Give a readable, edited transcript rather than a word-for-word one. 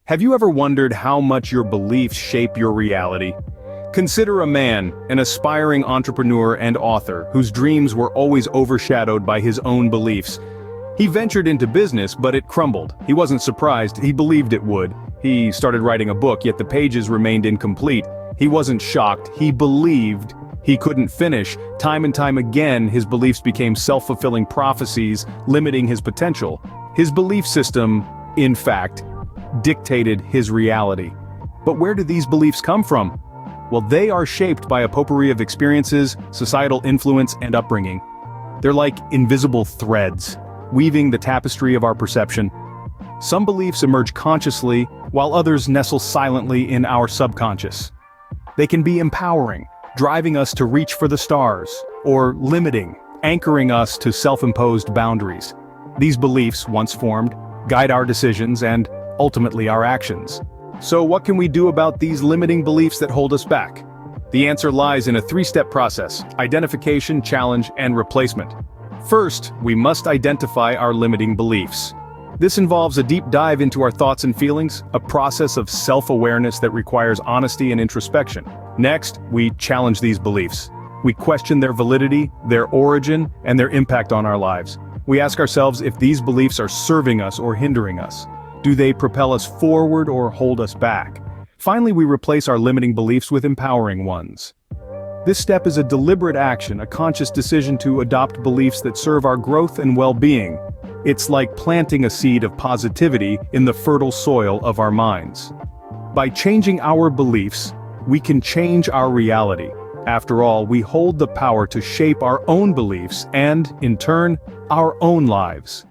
Have you ever wondered how much your beliefs shape your reality? Consider a man, an aspiring entrepreneur and author, whose dreams were always overshadowed by his own beliefs. He ventured into business, but it crumbled. He wasn't surprised, he believed it would. He started writing a book, yet the pages remained incomplete. He wasn't shocked, he believed he couldn't finish. Time and time again, his beliefs became self-fulfilling prophecies, limiting his potential. His belief system, in fact, dictated his reality. But where do these beliefs come from? Well, they are shaped by a potpourri of experiences, societal influence, and upbringing. They're like invisible threads, weaving the tapestry of our perception. Some beliefs emerge consciously, while others nestle silently in our subconscious. They can be empowering, driving us to reach for the stars, or limiting, anchoring us to self-imposed boundaries. These beliefs, once formed, guide our decisions and, ultimately, our actions. So what can we do about these limiting beliefs that hold us back? The answer lies in a three-step process: identification, challenge, and replacement. First, we must identify our limiting beliefs. This involves a deep dive into our thoughts and feelings, a process of self-awareness that requires honesty and introspection. Next, we challenge these beliefs. We question their validity, their origin, and their impact on our lives. We ask ourselves if these beliefs are serving us or hindering us. Do they propel us forward or hold us back? Finally, we replace our limiting beliefs with empowering ones. This step is a deliberate action, a conscious decision to adopt beliefs that serve our growth and well-being. It's like planting a seed of positivity in the fertile soil of our minds. By changing our beliefs, we can change our reality. After all, we hold the power to shape our own beliefs and, in turn, our own lives.